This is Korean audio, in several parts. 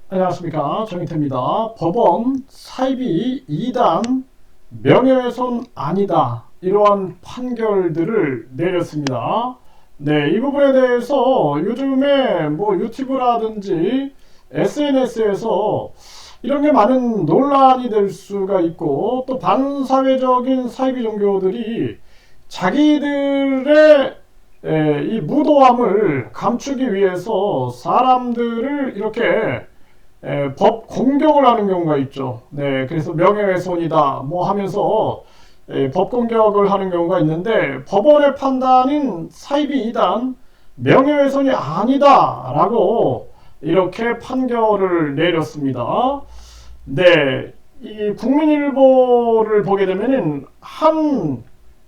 안녕하십니까, 정희태입니다. 법원 사입이 2단 명예훼손 아니다, 이러한 판결들을 내렸습니다. 네, 이 부분에 대해서 요즘에 유튜브라든지 SNS에서 이런 게 많은 논란이 될 수가 있고, 또 반사회적인 사이비 종교들이 자기들의 이 무도함을 감추기 위해서 사람들을 이렇게 법 공격을 하는 경우가 있죠. 네, 그래서 명예훼손이다 하면서 법 공격을 하는 경우가 있는데, 법원의 판단인 사입이 2단 명예훼손이 아니다라고 이렇게 판결을 내렸습니다. 네, 이 국민일보를 보게 되면은 한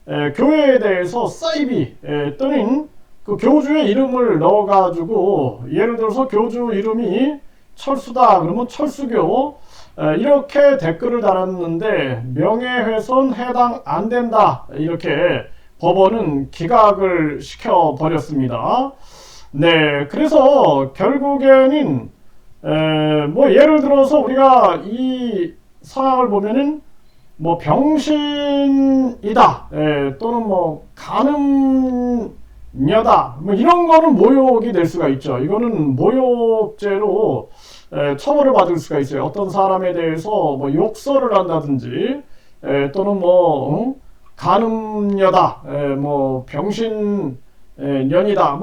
교회에 대해서 사이비 또는 그 교주의 이름을 넣어가지고, 예를 들어서 교주 이름이 철수다 그러면 철수교, 이렇게 댓글을 달았는데 명예훼손 해당 안 된다, 이렇게 법원은 기각을 시켜 버렸습니다. 네, 그래서 결국에는 예를 들어서 우리가 이 상황을 보면은 병신이다, 또는 간음녀다, 이런 거는 모욕이 될 수가 있죠. 이거는 모욕죄로 처벌을 받을 수가 있어요. 어떤 사람에 대해서 욕설을 한다든지, 또는 간음녀다, 병신년이다,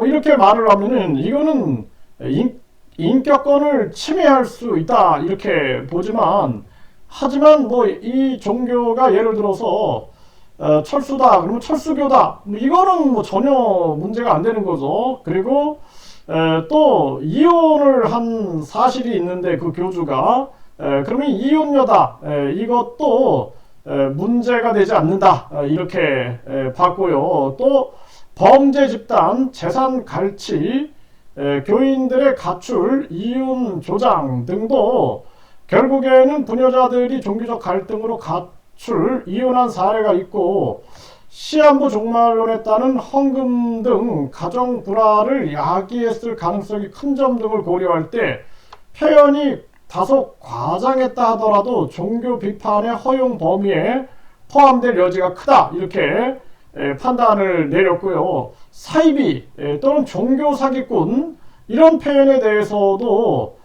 이렇게 말을 하면은 이거는 인격권을 침해할 수 있다, 이렇게 보지만, 하지만 이 종교가 예를 들어서 철수다 그러면 철수교다, 이거는 전혀 문제가 안 되는 거죠. 그리고 또 이혼을 한 사실이 있는데 그 교주가 그러면 이혼녀다, 이것도 문제가 되지 않는다, 이렇게 봤고요. 또 범죄 집단, 재산 갈취, 교인들의 가출, 이윤 조장 등도 결국에는 부녀자들이 종교적 갈등으로 가출, 이혼한 사례가 있고, 시한부 종말론에 따른 헌금 등 가정 불화를 야기했을 가능성이 큰 점 등을 고려할 때 표현이 다소 과장했다 하더라도 종교 비판의 허용 범위에 포함될 여지가 크다, 이렇게 판단을 내렸고요. 사이비 또는 종교 사기꾼, 이런 표현에 대해서도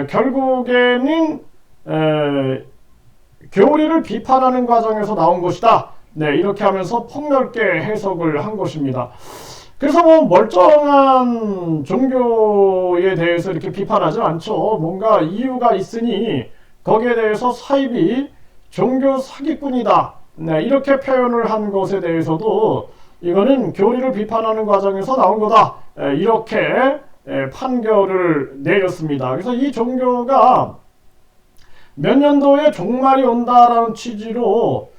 결국에는 교리를 비판하는 과정에서 나온 것이다, 네, 이렇게 하면서 폭넓게 해석을 한 것입니다. 그래서 멀쩡한 종교에 대해서 이렇게 비판하지 않죠. 뭔가 이유가 있으니 거기에 대해서 사입이 종교 사기꾼이다, 네, 이렇게 표현을 한 것에 대해서도 이거는 교리를 비판하는 과정에서 나온 거다, 이렇게 판결을 내렸습니다. 그래서 이 종교가 몇 년도에 종말이 온다라는 취지로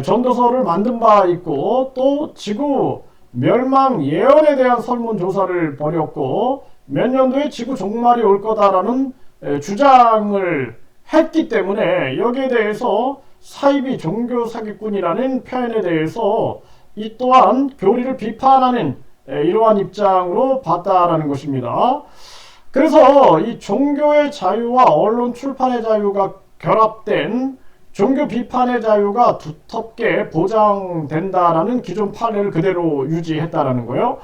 전도서를 만든 바 있고, 또 지구 멸망 예언에 대한 설문조사를 벌였고, 몇 년도에 지구 종말이 올 거다라는 주장을 했기 때문에 여기에 대해서 사이비 종교 사기꾼이라는 표현에 대해서 이 또한 교리를 비판하는 이러한 입장으로 봤다라는 것입니다. 그래서 이 종교의 자유와 언론 출판의 자유가 결합된 종교 비판의 자유가 두텁게 보장된다라는 기존 판례를 그대로 유지했다라는 거예요.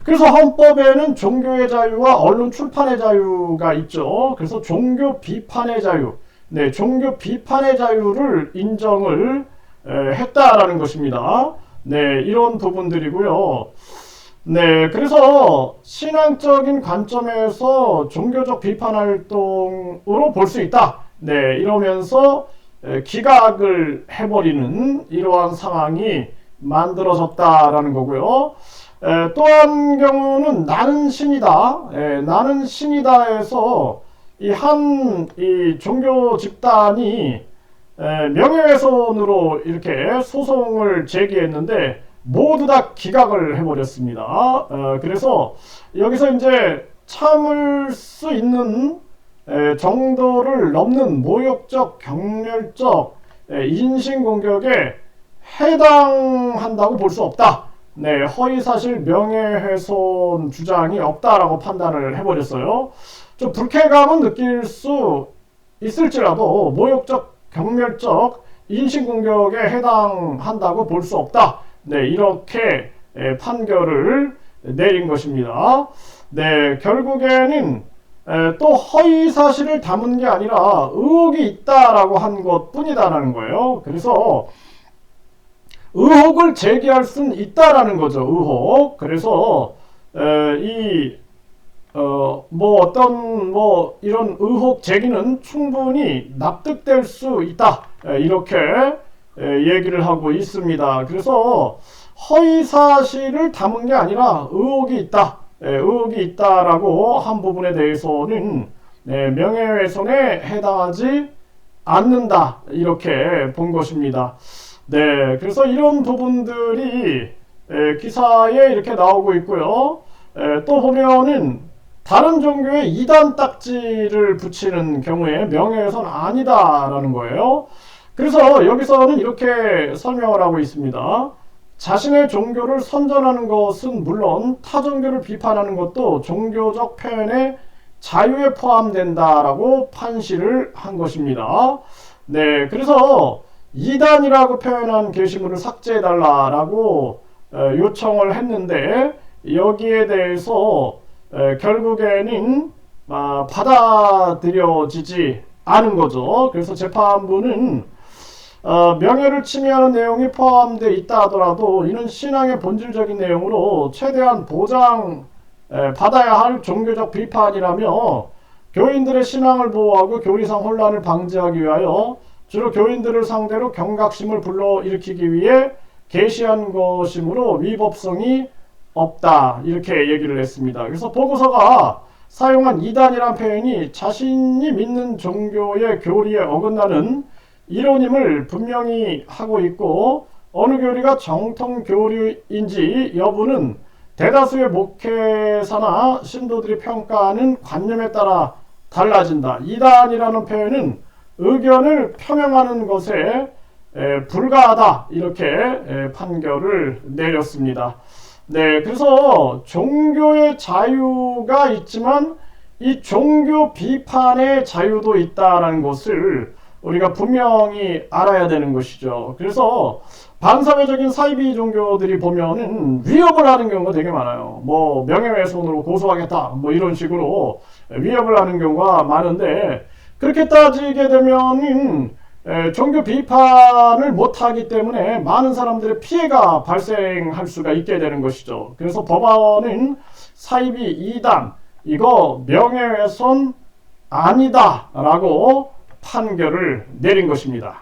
그래서 헌법에는 종교의 자유와 언론 출판의 자유가 있죠. 그래서 종교 비판의 자유, 네, 종교 비판의 자유를 인정을 했다라는 것입니다. 네, 이런 부분들이고요. 네, 그래서 신앙적인 관점에서 종교적 비판 활동으로 볼 수 있다, 네, 이러면서 기각을 해버리는 이러한 상황이 만들어졌다라는 거고요. 또 한 경우는 나는 신이다, 나는 신이다에서 이 종교 집단이 명예훼손으로 이렇게 소송을 제기했는데 모두 다 기각을 해버렸습니다. 그래서 여기서 이제 참을 수 있는 정도를 넘는 모욕적, 경멸적 인신공격에 해당한다고 볼 수 없다, 네, 허위사실 명예훼손 주장이 없다라고 판단을 해버렸어요. 좀 불쾌감은 느낄 수 있을지라도 모욕적, 경멸적 인신공격에 해당한다고 볼 수 없다. 네, 이렇게 판결을 내린 것입니다. 네, 결국에는 또 허위 사실을 담은 게 아니라 의혹이 있다라고 한 것 뿐이다라는 거예요. 그래서 의혹을 제기할 수는 있다라는 거죠. 의혹. 그래서 이런 의혹 제기는 충분히 납득될 수 있다. 이렇게 얘기를 하고 있습니다. 그래서 허위 사실을 담은 게 아니라 의혹이 있다. 의혹이 있다라고 한 부분에 대해서는 명예훼손에 해당하지 않는다. 이렇게 본 것입니다. 네, 그래서 이런 부분들이 기사에 이렇게 나오고 있고요. 또 보면은 다른 종교에 이단 딱지를 붙이는 경우에 명예훼손 아니다라는 거예요. 그래서 여기서는 이렇게 설명을 하고 있습니다. 자신의 종교를 선전하는 것은 물론 타 종교를 비판하는 것도 종교적 표현의 자유에 포함된다라고 판시를 한 것입니다. 네, 그래서 이단이라고 표현한 게시물을 삭제해달라라고 요청을 했는데 여기에 대해서 결국에는 받아들여지지 않은 거죠. 그래서 재판부는 명예를 침해하는 내용이 포함되어 있다 하더라도 이는 신앙의 본질적인 내용으로 최대한 보장 받아야 할 종교적 비판이라며 교인들의 신앙을 보호하고 교리상 혼란을 방지하기 위하여 주로 교인들을 상대로 경각심을 불러일으키기 위해 게시한 것이므로 위법성이 없다. 이렇게 얘기를 했습니다. 그래서 보고서가 사용한 이단이란 표현이 자신이 믿는 종교의 교리에 어긋나는 이론임을 분명히 하고 있고 어느 교리가 정통 교리인지 여부는 대다수의 목회사나 신도들이 평가하는 관념에 따라 달라진다. 이단이라는 표현은 의견을 표명하는 것에 불과하다. 이렇게 판결을 내렸습니다. 네, 그래서 종교의 자유가 있지만 이 종교 비판의 자유도 있다라는 것을 우리가 분명히 알아야 되는 것이죠. 그래서 반사회적인 사이비 종교들이 보면은 위협을 하는 경우가 되게 많아요. 뭐 명예훼손으로 고소하겠다, 뭐 이런 식으로 위협을 하는 경우가 많은데 그렇게 따지게 되면은 종교 비판을 못하기 때문에 많은 사람들의 피해가 발생할 수가 있게 되는 것이죠. 그래서 법원은 사이비 2단 이거 명예훼손 아니다 라고 판결을 내린 것입니다.